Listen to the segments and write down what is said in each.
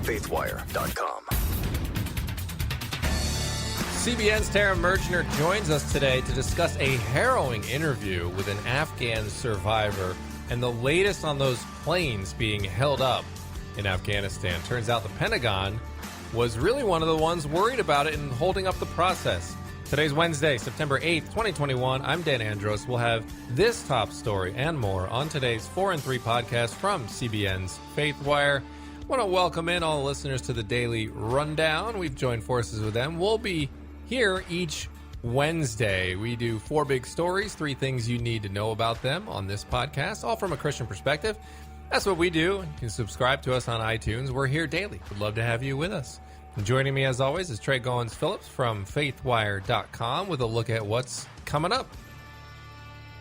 faithwire.com. CBN's Tara Merchner joins us today to discuss a harrowing interview with an Afghan survivor and the latest on those planes being held up in Afghanistan. Turns out the Pentagon was really one of the ones worried about it and holding up the process. Today's Wednesday, September 8th, 2021. I'm Dan Andros. We'll have this top story and more on today's 4 and 3 podcast from CBN's FaithWire. I want to welcome in all the listeners to the Daily Rundown. We've joined forces with them. We'll be here each Wednesday. We do 4 big stories, 3 things you need to know about them on this podcast, all from a Christian perspective. That's what we do. You can subscribe to us on iTunes. We're here daily. We'd love to have you with us. And joining me, as always, is Trey Goins-Phillips from faithwire.com with a look at what's coming up.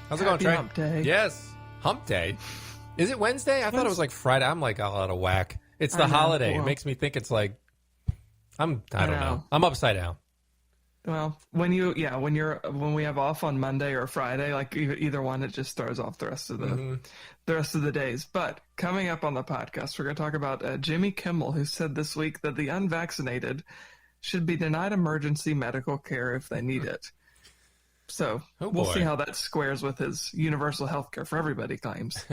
How's it going, Trey? Hump Day. Yes. Hump Day. Is it Wednesday? I thought it was like Friday. I'm like all out of whack. It's the holiday. Well, it makes me think it's like, I don't know. I'm upside down. Well, when we have off on Monday or Friday, like either one, it just throws off the rest of the days. But coming up on the podcast, we're going to talk about Jimmy Kimmel, who said this week that the unvaccinated should be denied emergency medical care if they need it. So we'll see how that squares with his universal health care for everybody claims.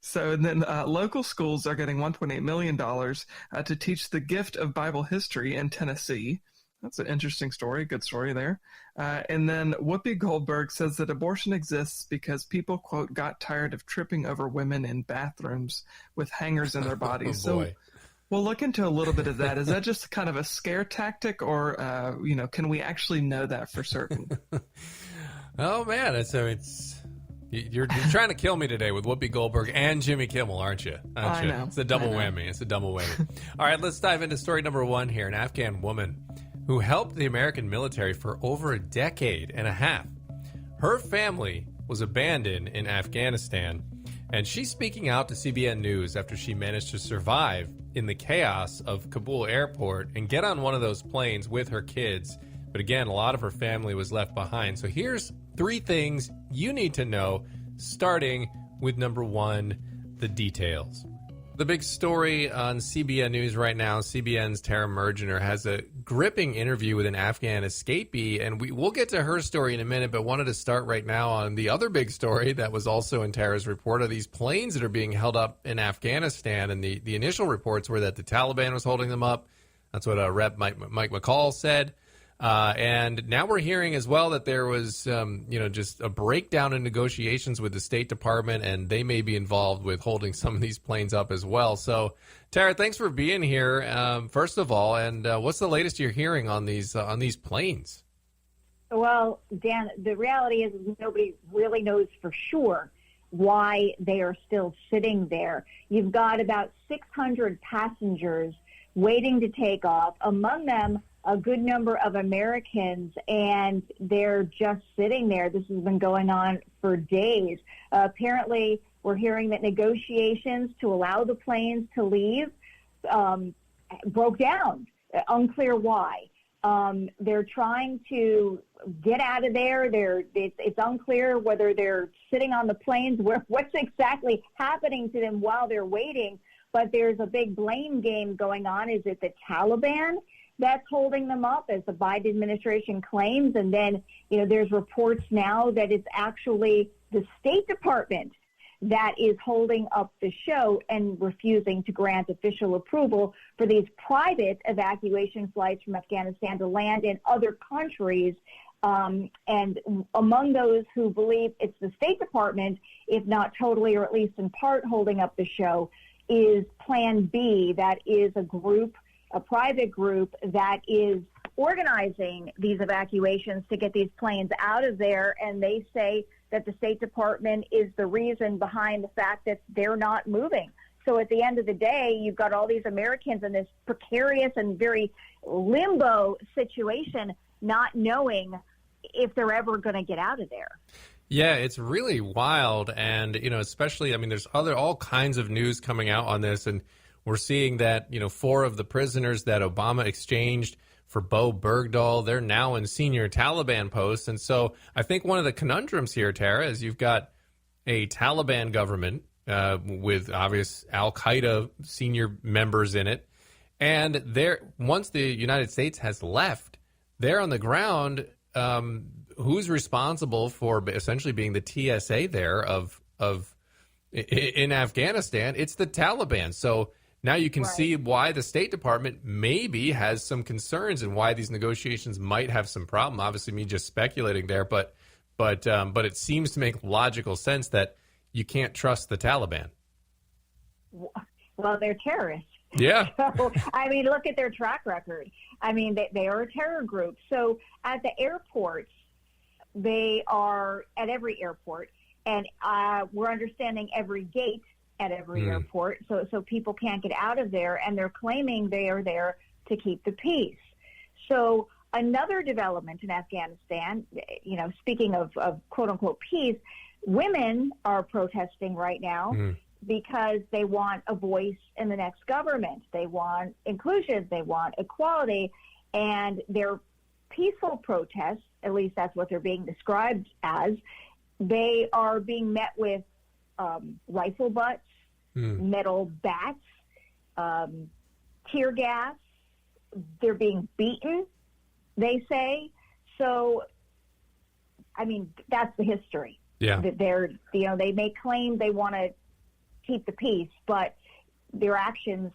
Local schools are getting $1.8 million to teach the gift of Bible history in Tennessee. That's an interesting story. Good story there. And then Whoopi Goldberg says that abortion exists because people, quote, got tired of tripping over women in bathrooms with hangers in their bodies. So we'll look into a little bit of that. Is that just kind of a scare tactic or, can we actually know that for certain? Oh, man. You're trying to kill me today with Whoopi Goldberg and Jimmy Kimmel, aren't you? I know. It's a double whammy. All right, let's dive into story number 1 here. An Afghan woman who helped the American military for over a decade and a half. Her family was abandoned in Afghanistan, and she's speaking out to CBN News after she managed to survive in the chaos of Kabul airport and get on one of those planes with her kids. But again, a lot of her family was left behind. So here's 3 things you need to know, starting with number 1, the details. The big story on CBN News right now, CBN's Tara Merchner has a gripping interview with an Afghan escapee, and we'll get to her story in a minute, but wanted to start right now on the other big story that was also in Tara's report of these planes that are being held up in Afghanistan, and the initial reports were that the Taliban was holding them up. That's what Rep. Mike McCall said. And now we're hearing as well that there was, just a breakdown in negotiations with the State Department, and they may be involved with holding some of these planes up as well. So, Tara, thanks for being here, first of all. And what's the latest you're hearing on these planes? Well, Dan, the reality is nobody really knows for sure why they are still sitting there. You've got about 600 passengers waiting to take off, among them a good number of Americans, and they're just sitting there. This has been going on for days. Apparently, we're hearing that negotiations to allow the planes to leave broke down. Unclear why. They're trying to get out of there. It's unclear whether they're sitting on the planes, what's exactly happening to them while they're waiting. But there's a big blame game going on. Is it the Taliban that's holding them up, as the Biden administration claims? And then, there's reports now that it's actually the State Department that is holding up the show and refusing to grant official approval for these private evacuation flights from Afghanistan to land in other countries. And among those who believe it's the State Department, if not totally or at least in part holding up the show, is Plan B. That is a private group that is organizing these evacuations to get these planes out of there. And they say that the State Department is the reason behind the fact that they're not moving. So at the end of the day, you've got all these Americans in this precarious and very limbo situation, not knowing if they're ever going to get out of there. Yeah, it's really wild. And, especially, there's all kinds of news coming out on this. And we're seeing that, 4 of the prisoners that Obama exchanged for Bo Bergdahl, they're now in senior Taliban posts. And so I think one of the conundrums here, Tara, is you've got a Taliban government with obvious al-Qaeda senior members in it. And once the United States has left, they're on the ground. Who's responsible for essentially being the TSA there in Afghanistan? It's the Taliban. So now you can see why the State Department maybe has some concerns and why these negotiations might have some problem. Obviously, me just speculating there, but it seems to make logical sense that you can't trust the Taliban. Well, they're terrorists. Yeah. So, I mean, look at their track record. I mean, they are a terror group. So at the airports, they are at every airport, and we're understanding every gate at every airport. So people can't get out of there, and they're claiming they are there to keep the peace. So another development in Afghanistan, speaking of quote unquote peace, women are protesting right now. Because they want a voice in the next government. They want inclusion. They want equality. And their peaceful protests, at least that's what they're being described as, they are being met with rifle butts, metal bats, tear gas. They're being beaten, they say. So, I mean, that's the history. Yeah. They may claim they want to keep the peace, but their actions,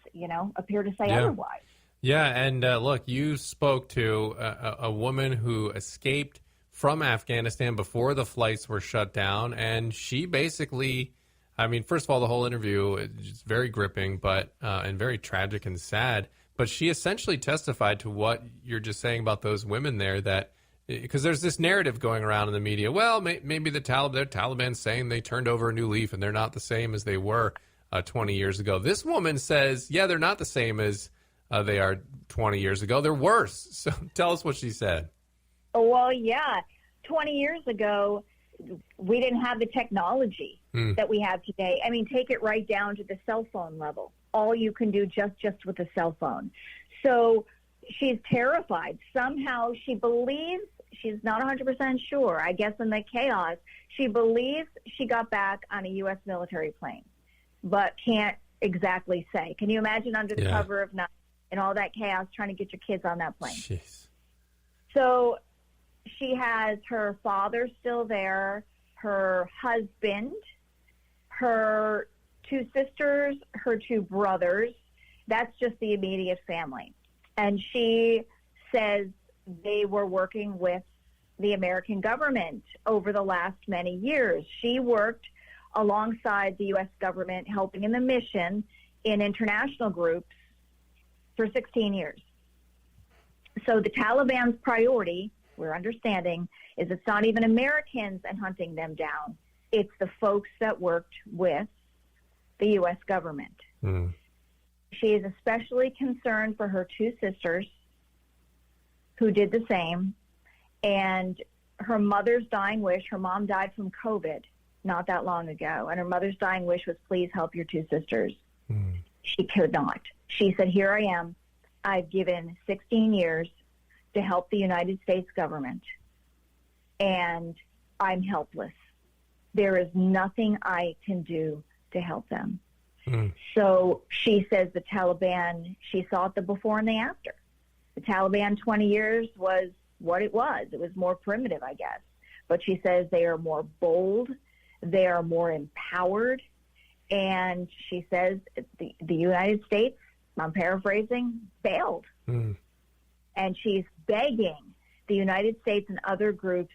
appear to say otherwise. Yeah, and look, you spoke to a woman who escaped from Afghanistan before the flights were shut down, and she basically, I mean, first of all, the whole interview is very gripping, but and very tragic and sad. But she essentially testified to what you're just saying about those women there, that because there's this narrative going around in the media. Well, maybe they're Taliban saying they turned over a new leaf and they're not the same as they were 20 years ago. This woman says, yeah, they're not the same as they are 20 years ago. They're worse. So tell us what she said. Well, yeah. 20 years ago, we didn't have the technology that we have today. I mean, take it right down to the cell phone level. All you can do just with a cell phone. So she's terrified. Somehow she believes, she's not 100% sure, I guess in the chaos, she believes she got back on a U.S. military plane, but can't exactly say. Can you imagine under the cover of night and all that chaos trying to get your kids on that plane? Jeez. So she has her father still there, her husband, her 2 sisters, her 2 brothers. That's just the immediate family. And she says they were working with the American government over the last many years. She worked alongside the U.S. government, helping in the mission in international groups for 16 years. So the Taliban's priority, we're understanding, is it's not even Americans and hunting them down. It's the folks that worked with the U.S. government. She is especially concerned for her 2 sisters who did the same, and her mother's dying wish. Her mom died from COVID not that long ago, and her mother's dying wish was, please help your 2 sisters. She could not. She said, here I am. I've given 16 years to help the United States government, and I'm helpless. There is nothing I can do to help them. So she says the Taliban, she saw it the before and the after. The Taliban 20 years was what it was. It was more primitive, I guess. But she says they are more bold, they are more empowered, and she says the United States, I'm paraphrasing, bailed. And she's begging the United States and other groups,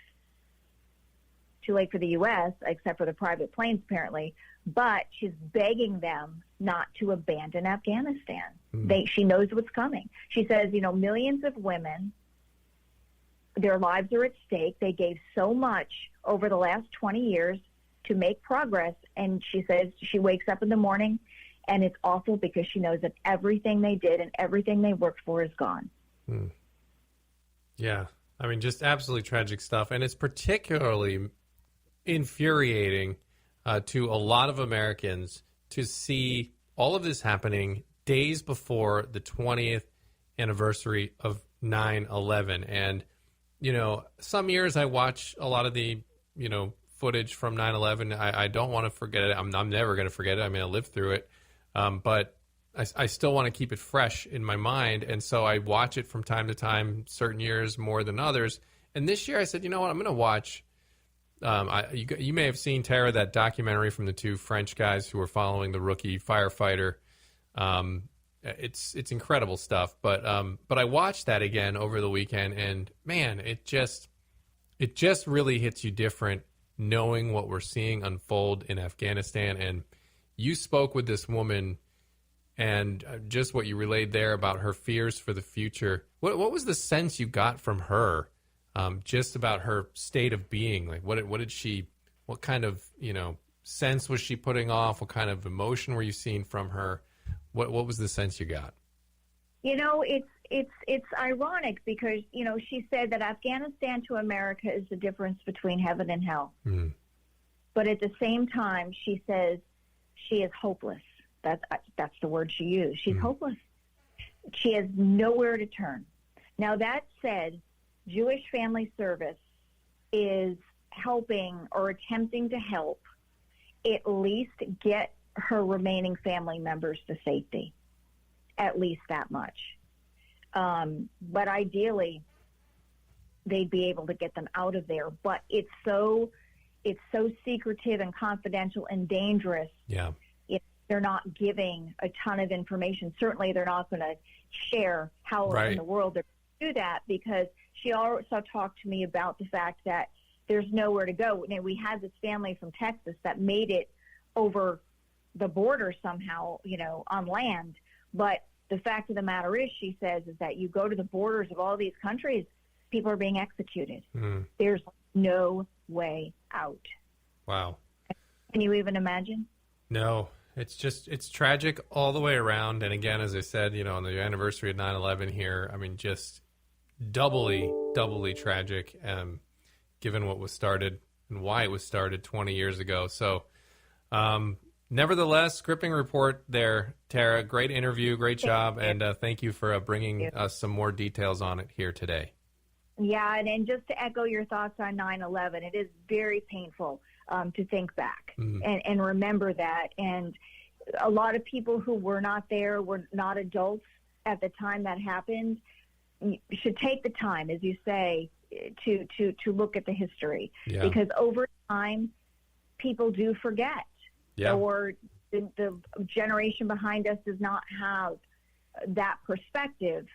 too late for the U.S., except for the private planes apparently, but she's begging them not to abandon Afghanistan. She knows what's coming. She says, millions of women, their lives are at stake. They gave so much over the last 20 years to make progress. And she says she wakes up in the morning and it's awful because she knows that everything they did and everything they worked for is gone. Yeah. I mean, just absolutely tragic stuff. And it's particularly infuriating to a lot of Americans to see all of this happening days before the 20th anniversary of 9/11. And, some years I watch a lot of the, footage from 9/11. I don't want to forget it. I'm never going to forget it. I mean, I lived through it. But I still want to keep it fresh in my mind. And so I watch it from time to time, certain years more than others. And this year I said, you know what, I'm going to watch. You may have seen, Tara, that documentary from the two French guys who were following the rookie firefighter. It's incredible stuff. But I watched that again over the weekend, and man, it just really hits you different knowing what we're seeing unfold in Afghanistan. And you spoke with this woman, and just what you relayed there about her fears for the future. What was the sense you got from her? Just about her state of being, like what kind of, sense was she putting off? What kind of emotion were you seeing from her? What was the sense you got? It's ironic because, she said that Afghanistan to America is the difference between heaven and hell. Mm. But at the same time, she says she is hopeless. That's the word she used. She's hopeless. She has nowhere to turn. Now, that said, Jewish Family Service is helping or attempting to help at least get her remaining family members to safety, at least that much. But ideally, they'd be able to get them out of there. But it's so secretive and confidential and dangerous. Yeah. They're not giving a ton of information. Certainly, they're not going to share how in the world they're going to do that, because she also talked to me about the fact that there's nowhere to go. We had this family from Texas that made it over the border somehow, on land. But the fact of the matter is, she says, is that you go to the borders of all these countries, people are being executed. Mm. There's no way out. Wow. Can you even imagine? No. It's tragic all the way around. And again, as I said, on the anniversary of 9/11 here, I mean, just doubly tragic, given what was started and why it was started 20 years ago. So, nevertheless, gripping report there, Tara. Great interview, great job, and thank you for bringing us some more details on it here today. Yeah, and just to echo your thoughts on 9/11, it is very painful to think back and remember that. And a lot of people who were not there, were not adults at the time that happened, should take the time, as you say, to look at the history. Yeah. Because over time, people do forget. Yeah. Or the generation behind us does not have that perspective,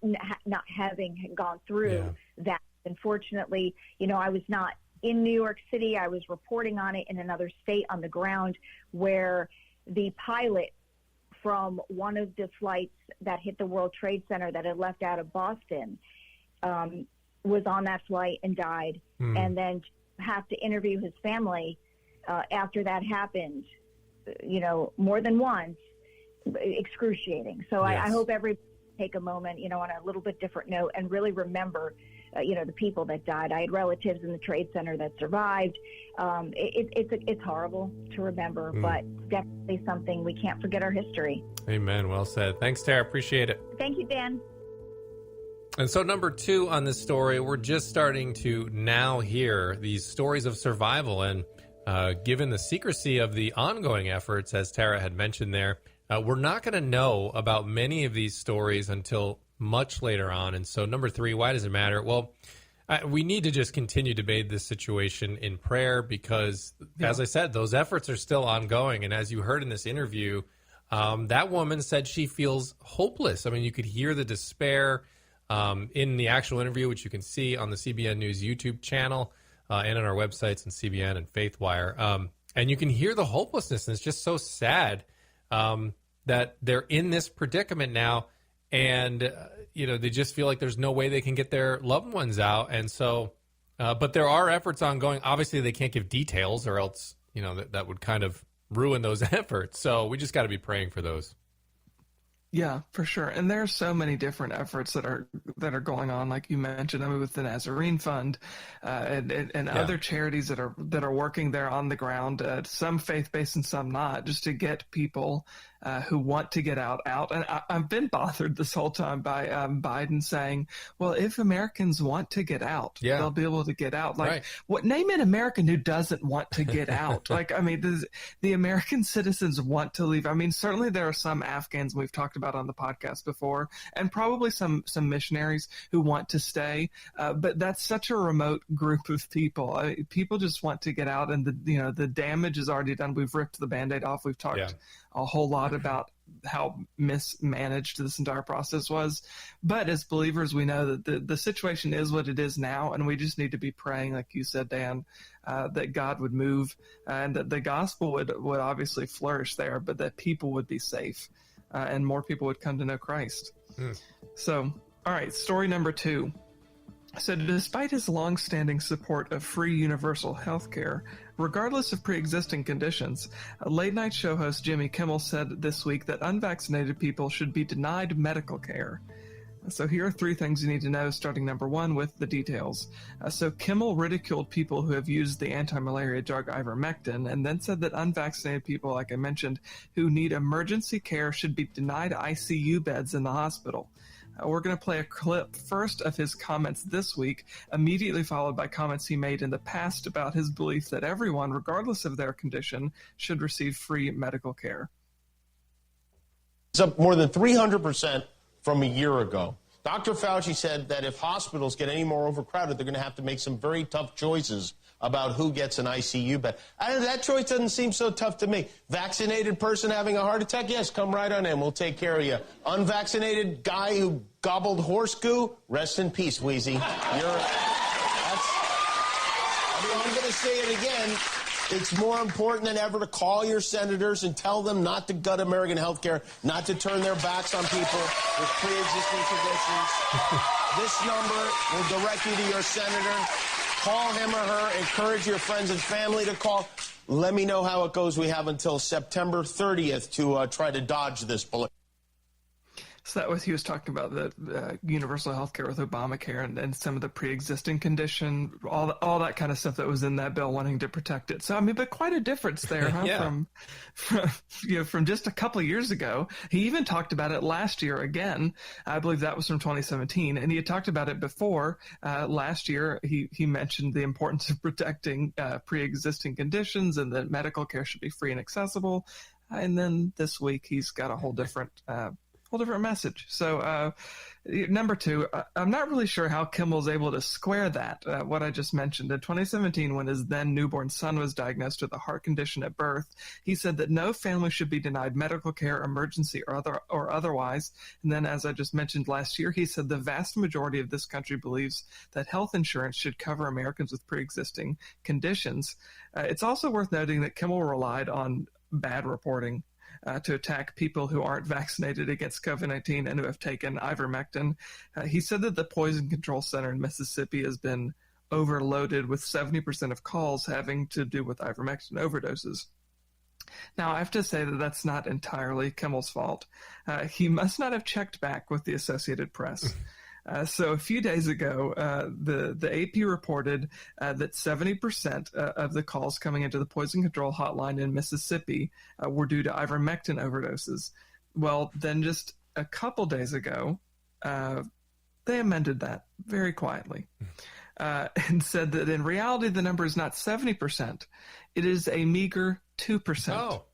not having gone through that. Unfortunately, I was not in New York City. I was reporting on it in another state on the ground, where the pilot from one of the flights that hit the World Trade Center that had left out of Boston was on that flight and died. And then have to interview his family after that happened, more than once, excruciating. So yes. I hope everybody take a moment, on a little bit different note, and really remember, the people that died. I had relatives in the Trade Center that survived. It's horrible to remember, but definitely something we can't forget our history. Amen. Well said. Thanks, Tara. Appreciate it. Thank you, Dan. And so number 2 on this story, we're just starting to now hear these stories of survival. And given the secrecy of the ongoing efforts, as Tara had mentioned there, we're not going to know about many of these stories until much later on. And so number 3, why does it matter? Well, we need to just continue to bathe this situation in prayer because, as I said, those efforts are still ongoing. And as you heard in this interview, that woman said she feels hopeless. I mean, you could hear the despair in the actual interview, which you can see on the CBN News YouTube channel and on our websites and CBN and FaithWire. And you can hear the hopelessness, and it's just so sad that they're in this predicament now. And, they just feel like there's no way they can get their loved ones out. And so, but there are efforts ongoing. Obviously, they can't give details or else, that would kind of ruin those efforts. So we just got to be praying for those. Yeah, for sure. And there are so many different efforts that are going on, like you mentioned. I mean, with the Nazarene Fund and other charities that are working there on the ground. Some faith-based and some not, just to get people who want to get out. And I've been bothered this whole time by Biden saying, well, if Americans want to get out, they'll be able to get out. Like, name an American who doesn't want to get out? Like, I mean, the American citizens want to leave. I mean, certainly there are some Afghans we've talked about on the podcast before, and probably some missionaries who want to stay. But that's such a remote group of people. People just want to get out, and the damage is already done. We've ripped the Band-Aid off. We've talked a whole lot about how mismanaged this entire process was. But as believers, we know that the situation is what it is now, and we just need to be praying, like you said, Dan, that God would move and that the gospel would obviously flourish there, but that people would be safe and more people would come to know Christ. So, all right, story number 2. So despite his long-standing support of free universal health care, regardless of pre-existing conditions, late-night show host Jimmy Kimmel said this week that unvaccinated people should be denied medical care. So here are 3 things you need to know, starting number 1 with the details. So Kimmel ridiculed people who have used the anti-malaria drug ivermectin and then said that unvaccinated people, like I mentioned, who need emergency care should be denied ICU beds in the hospital. We're going to play a clip first of his comments this week, immediately followed by comments he made in the past about his belief that everyone, regardless of their condition, should receive free medical care. It's up more than 300% from a year ago. Dr. Fauci said that if hospitals get any more overcrowded, they're going to have to make some very tough choices about who gets an ICU bed. That choice doesn't seem so tough to me. Vaccinated person having a heart attack? Yes, come right on in. We'll take care of you. Unvaccinated guy who gobbled horse goo? Rest in peace, Wheezy. I'm going to say it again. It's more important than ever to call your senators and tell them not to gut American health care, not to turn their backs on people with pre-existing conditions. This number will direct you to your senator. Call him or her. Encourage your friends and family to call. Let me know how it goes. We have until September 30th to try to dodge this bullet. So that was, he was talking about the universal health care with Obamacare and some of the pre-existing condition, all that kind of stuff that was in that bill, wanting to protect it. So, I mean, but quite a difference there, huh? From just a couple of years ago. He even talked about it last year again. I believe that was from 2017. And he had talked about it before. Last year, he mentioned the importance of protecting pre-existing conditions and that medical care should be free and accessible. And then this week, he's got a whole different message. So number 2, I'm not really sure how Kimmel's able to square that, what I just mentioned. In 2017, when his then newborn son was diagnosed with a heart condition at birth, he said that no family should be denied medical care, emergency or otherwise. And then, as I just mentioned last year, he said the vast majority of this country believes that health insurance should cover Americans with pre-existing conditions. It's also worth noting that Kimmel relied on bad reporting to attack people who aren't vaccinated against COVID-19 and who have taken ivermectin. He said that the Poison Control Center in Mississippi has been overloaded with 70% of calls having to do with ivermectin overdoses. Now, I have to say that that's not entirely Kimmel's fault. He must not have checked back with the Associated Press. So a few days ago, the AP reported that 70% of the calls coming into the poison control hotline in Mississippi were due to ivermectin overdoses. Well, then just a couple days ago, they amended that very quietly and said that in reality the number is not 70%. It is a meager 2%. Oh.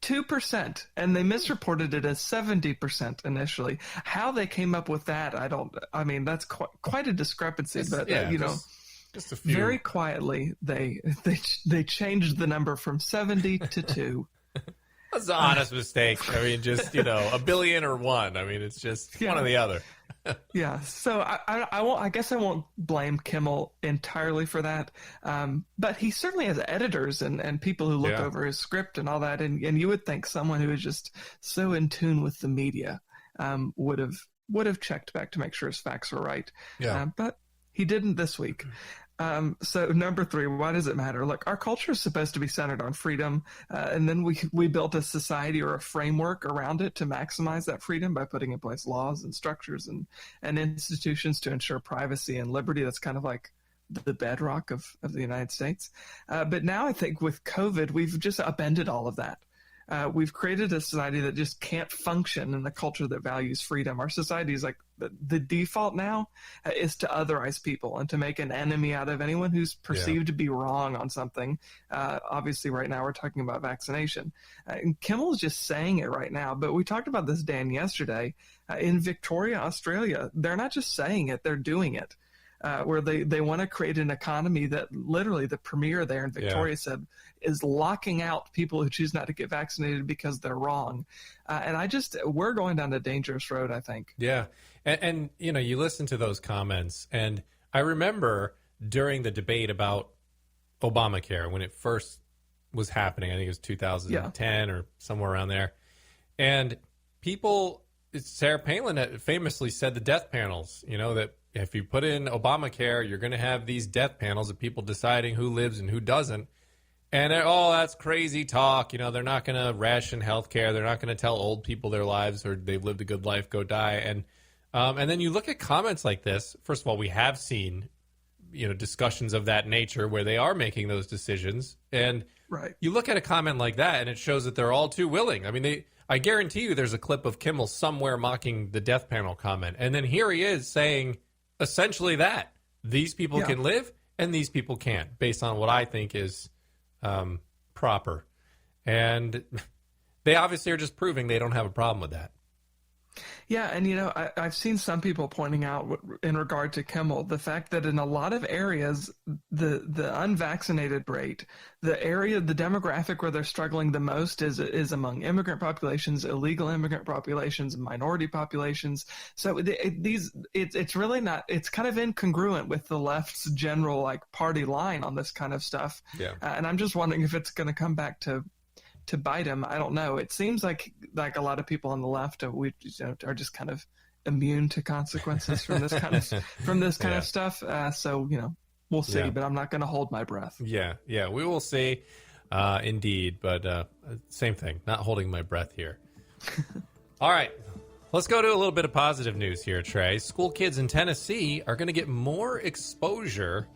2%, and they misreported it as 70% initially. How they came up with that, I mean, that's quite a discrepancy, but just a few. Very quietly, they changed the number from 70 to 2. That's an honest mistake. I mean, just, a billion or one. I mean, it's just one or the other. Yeah, so I guess I won't blame Kimmel entirely for that, but he certainly has editors and people who look over his script and all that, and you would think someone who is just so in tune with the media would have checked back to make sure his facts were right. Yeah. But he didn't this week. So number 3, why does it matter? Look, our culture is supposed to be centered on freedom, and then we built a society or a framework around it to maximize that freedom by putting in place laws and structures and institutions to ensure privacy and liberty. That's kind of like the bedrock of the United States. But now I think with COVID, we've just upended all of that. we've created a society that just can't function in a culture that values freedom. Our society is like the default now is to otherize people and to make an enemy out of anyone who's perceived to be wrong on something. Obviously, right now we're talking about vaccination. And Kimmel's just saying it right now, but we talked about this, Dan, yesterday. In Victoria, Australia, they're not just saying it, they're doing it. Where they want to create an economy that literally the premier there in Victoria said is locking out people who choose not to get vaccinated because they're wrong. And we're going down a dangerous road, I think. Yeah. And you know, you listen to those comments, and I remember during the debate about Obamacare when it first was happening, I think it was 2010 or somewhere around there. And Sarah Palin famously said the death panels, you know, that if you put in Obamacare, you're going to have these death panels of people deciding who lives and who doesn't. And, that's crazy talk. You know, they're not going to ration health care. They're not going to tell old people their lives or they've lived a good life, go die. And then you look at comments like this. First of all, we have seen, you know, discussions of that nature where they are making those decisions. And you look at a comment like that and it shows that they're all too willing. I mean, I guarantee you there's a clip of Kimmel somewhere mocking the death panel comment. And then here he is saying essentially that these people can live and these people can't, based on what I think is proper. And they obviously are just proving they don't have a problem with that. Yeah, and you know, I've seen some people pointing out in regard to Kimmel, the fact that in a lot of areas, the unvaccinated rate, the demographic where they're struggling the most is among immigrant populations, illegal immigrant populations, minority populations. So it's really not, it's kind of incongruent with the left's general like party line on this kind of stuff. Yeah. And I'm just wondering if it's going to come back to bite him. I don't know. It seems like a lot of people on the left are just kind of immune to consequences from this kind of stuff. So, you know, we'll see, but I'm not going to hold my breath. Yeah, we will see, indeed. But same thing, not holding my breath here. All right, let's go to a little bit of positive news here, Trey. School kids in Tennessee are going to get more exposure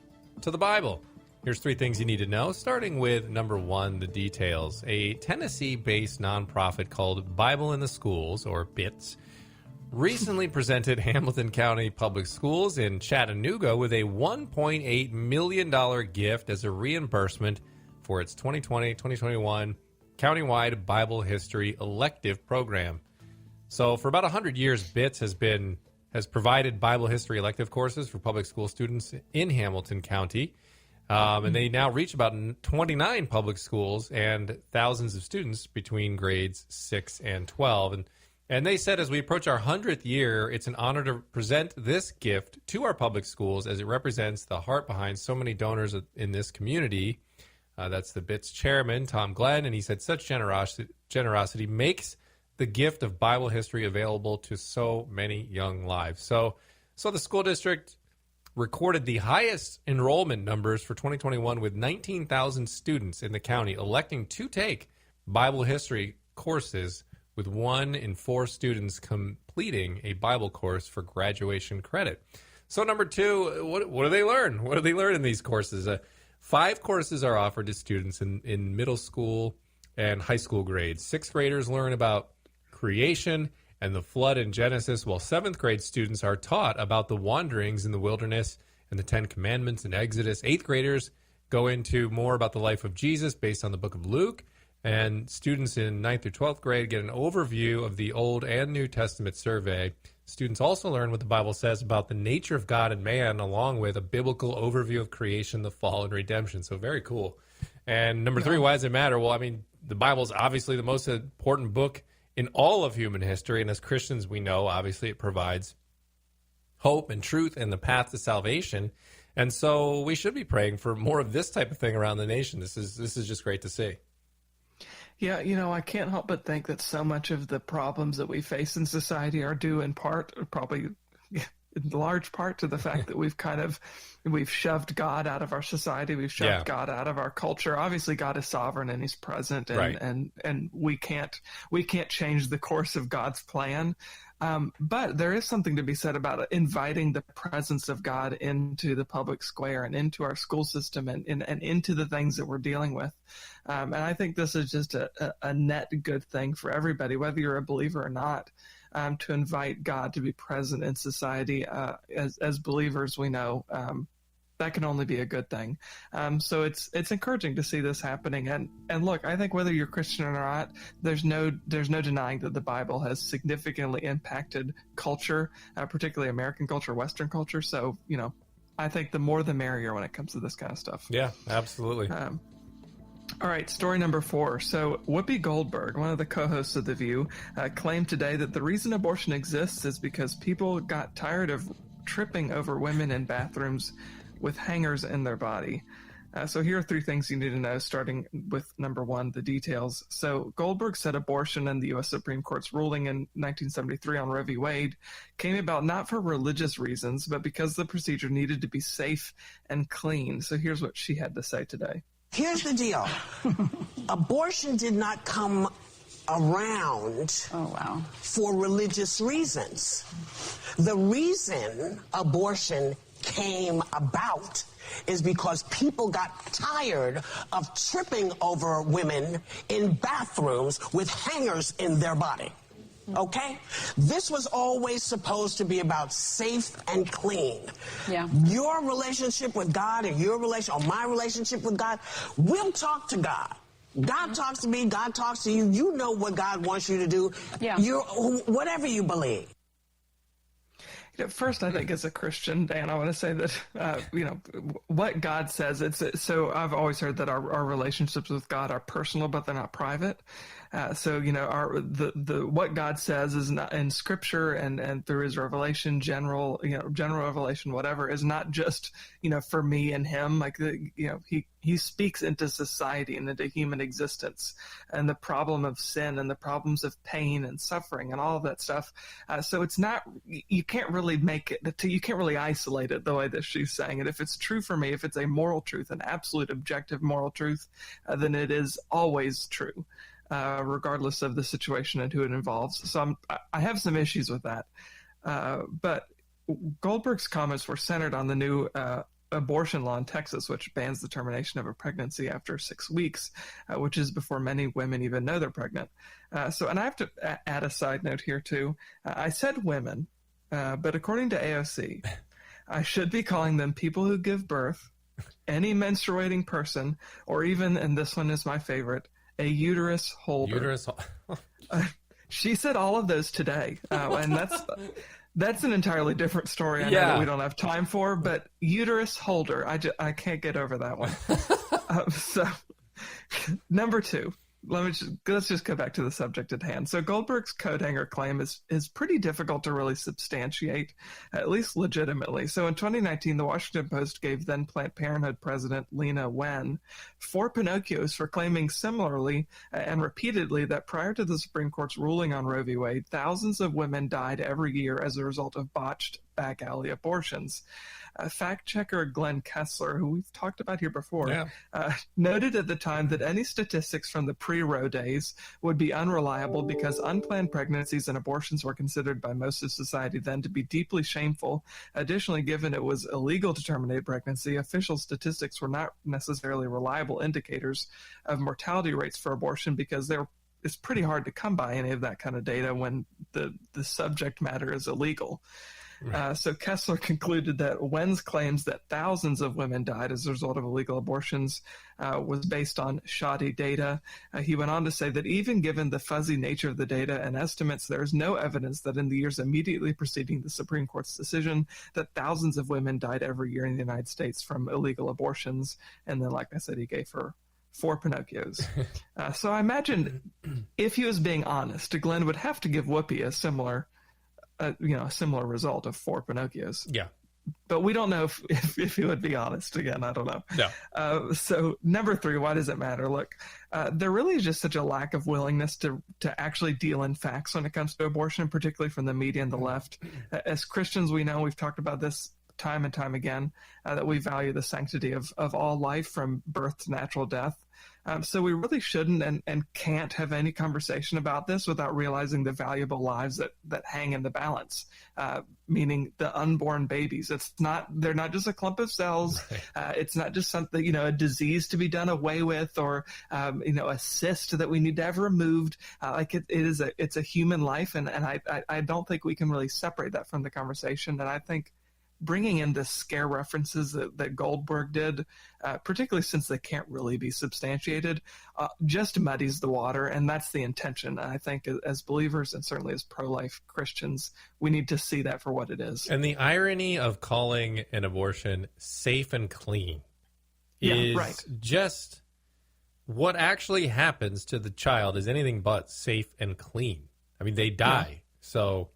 to the Bible. Here's 3 things you need to know, starting with number 1, the details. A Tennessee-based nonprofit called Bible in the Schools, or BITS, recently presented Hamilton County Public Schools in Chattanooga with a $1.8 million gift as a reimbursement for its 2020-2021 countywide Bible history elective program. So for about 100 years, BITS has provided Bible history elective courses for public school students in Hamilton County. And they now reach about 29 public schools and thousands of students between grades 6 and 12. And they said as we approach our 100th year, it's an honor to present this gift to our public schools as it represents the heart behind so many donors in this community. That's the BITS chairman, Tom Glenn, and he said such generosity makes the gift of Bible history available to so many young lives. So the school district recorded the highest enrollment numbers for 2021 with 19,000 students in the county electing to take Bible history courses, with 1 in 4 students completing a Bible course for graduation credit. So number 2, what do they learn? What do they learn in these courses? 5 courses are offered to students in middle school and high school grades. 6th graders learn about creation and the flood in Genesis, while 7th grade students are taught about the wanderings in the wilderness and the 10 Commandments in Exodus. 8th graders go into more about the life of Jesus based on the book of Luke. And students in 9th through 12th grade get an overview of the Old and New Testament survey. Students also learn what the Bible says about the nature of God and man, along with a biblical overview of creation, the fall, and redemption. So very cool. And number 3, why does it matter? Well, I mean, the Bible is obviously the most important book in all of human history, and as Christians, we know, obviously, it provides hope and truth and the path to salvation. And so we should be praying for more of this type of thing around the nation. This is just great to see. Yeah, you know, I can't help but think that so much of the problems that we face in society are due in part, or probably in large part, to the fact that we've kind of we've shoved God out of our society. We've shoved Yeah. God out of our culture. Obviously, God is sovereign and He's present, and Right. and we can't change the course of God's plan. But there is something to be said about inviting the presence of God into the public square and into our school system and into the things that we're dealing with. And I think this is just a net good thing for everybody, whether you're a believer or not, to invite God to be present in society. As believers, we know that can only be a good thing. So it's encouraging to see this happening. And look, I think whether you're Christian or not, there's no denying that the Bible has significantly impacted culture, particularly American culture, Western culture. So, I think the more the merrier when it comes to this kind of stuff. Yeah, absolutely. All right, story number 4. So Whoopi Goldberg, one of the co-hosts of The View, claimed today that the reason abortion exists is because people got tired of tripping over women in bathrooms with hangers in their body. So here are 3 things you need to know, starting with number 1, the details. So Goldberg said abortion and the U.S. Supreme Court's ruling in 1973 on Roe v. Wade came about not for religious reasons, but because the procedure needed to be safe and clean. So here's what she had to say today. Here's the deal. Abortion did not come around for religious reasons. The reason abortion came about is because people got tired of tripping over women in bathrooms with hangers in their body. Okay? This was always supposed to be about safe and clean. Yeah. Your relationship with God and my relationship with God, we'll talk to God. God talks to me, God talks to you. You know what God wants you to do. Yeah. Whatever you believe. First, I think as a Christian, Dan, I want to say that, what God says, so I've always heard that our relationships with God are personal, but they're not private. So, what God says is not in Scripture and through His revelation, general revelation, whatever, is not just, for me and Him. Like, He speaks into society and into human existence and the problem of sin and the problems of pain and suffering and all of that stuff. So it's not, you can't really you can't really isolate it the way that she's saying it. If it's true for me, if it's a moral truth, an absolute objective moral truth, then it is always true. Regardless of the situation and who it involves. So I have some issues with that. But Goldberg's comments were centered on the new abortion law in Texas, which bans the termination of a pregnancy after 6 weeks, which is before many women even know they're pregnant. And I have to add a side note here too. I said women, but according to AOC, I should be calling them people who give birth, any menstruating person, or even, and this one is my favorite, a uterus holder. She said all of those today, and that's an entirely different story. I know that we don't have time for, but uterus holder, I can't get over that one. So, number 2. Let's just go back to the subject at hand. So Goldberg's coat hanger claim is pretty difficult to really substantiate, at least legitimately. So in 2019, the Washington Post gave then Planned Parenthood president Lena Wen 4 Pinocchios for claiming similarly and repeatedly that prior to the Supreme Court's ruling on Roe v. Wade, thousands of women died every year as a result of botched back alley abortions. Fact checker Glenn Kessler, who we've talked about here before, noted at the time that any statistics from the pre-Roe days would be unreliable because unplanned pregnancies and abortions were considered by most of society then to be deeply shameful. Additionally, given it was illegal to terminate pregnancy, official statistics were not necessarily reliable indicators of mortality rates for abortion because it's pretty hard to come by any of that kind of data when the subject matter is illegal. So Kessler concluded that Wen's claims that thousands of women died as a result of illegal abortions was based on shoddy data. He went on to say that even given the fuzzy nature of the data and estimates, there is no evidence that in the years immediately preceding the Supreme Court's decision that thousands of women died every year in the United States from illegal abortions. And then, like I said, he gave her 4 Pinocchios. So I imagine if he was being honest, Glenn would have to give Whoopi a similar result of 4 Pinocchios. Yeah. But we don't know if he would be honest. Again, I don't know. No. So number 3, why does it matter? Look, there really is just such a lack of willingness to actually deal in facts when it comes to abortion, particularly from the media and the left. As Christians, we know, we've talked about this time and time again that we value the sanctity of all life from birth to natural death. So we really shouldn't and can't have any conversation about this without realizing the valuable lives that hang in the balance, meaning the unborn babies. They're not just a clump of cells. Right. It's not just something, a disease to be done away with or, a cyst that we need to have removed. It's a human life. And I don't think we can really separate that from the conversation. And I think bringing in the scare references that Goldberg did, particularly since they can't really be substantiated, just muddies the water, and that's the intention. And I think as believers and certainly as pro-life Christians, we need to see that for what it is. And the irony of calling an abortion safe and clean is just what actually happens to the child is anything but safe and clean. I mean, they die, so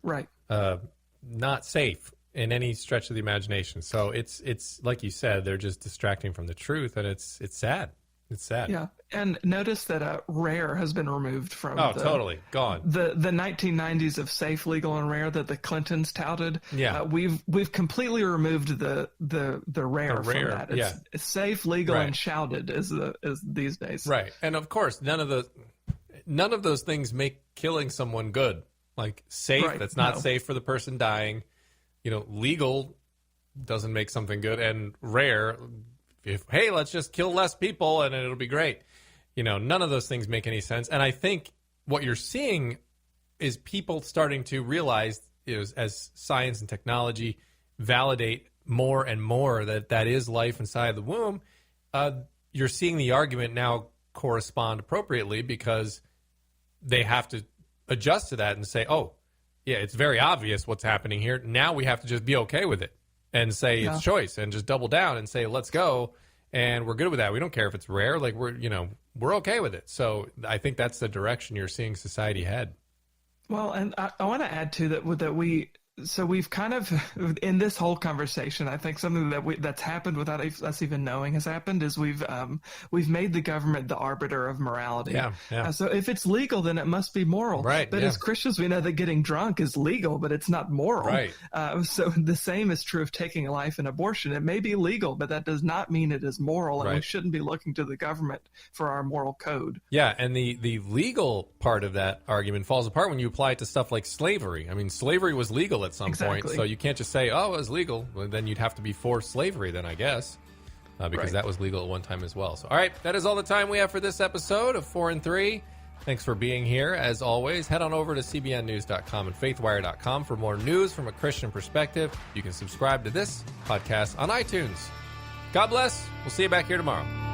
not safe in any stretch of the imagination. So it's like you said, they're just distracting from the truth, and it's sad. It's sad. Yeah, and notice that rare has been removed from. Totally gone. The 1990s of safe, legal, and rare that the Clintons touted. Yeah, we've completely removed the rare from that. It's safe, legal, and shouted is these days. Right, and of course none of those things make killing someone good. Like safe, that's not safe for the person dying. Legal doesn't make something good, and rare, hey, let's just kill less people and it'll be great. None of those things make any sense. And I think what you're seeing is people starting to realize, as science and technology validate more and more that is life inside the womb, you're seeing the argument now correspond appropriately because they have to adjust to that and say, oh, yeah, it's very obvious what's happening here. Now we have to just be okay with it and say it's choice and just double down and say, let's go. And we're good with that. We don't care if it's rare. Like we're okay with it. So I think that's the direction you're seeing society head. Well, and I want to add to that so we've kind of, in this whole conversation, I think something that's happened without us even knowing has happened is we've made the government the arbiter of morality. Yeah. So if it's legal, then it must be moral. Right. But as Christians, we know that getting drunk is legal, but it's not moral. Right. So the same is true of taking a life in abortion. It may be legal, but that does not mean it is moral, and we shouldn't be looking to the government for our moral code. Yeah, and the legal part of that argument falls apart when you apply it to stuff like slavery. I mean, slavery was legal at some point, so you can't just say, oh, it was legal. Well, then you'd have to be for slavery then, I guess, because that was legal at one time as well. So, all right, that is all the time we have for this episode of 4 and 3. Thanks for being here. As always, head on over to cbnnews.com and faithwire.com for more news from a Christian perspective. You can subscribe to this podcast on iTunes. God bless. We'll see you back here tomorrow.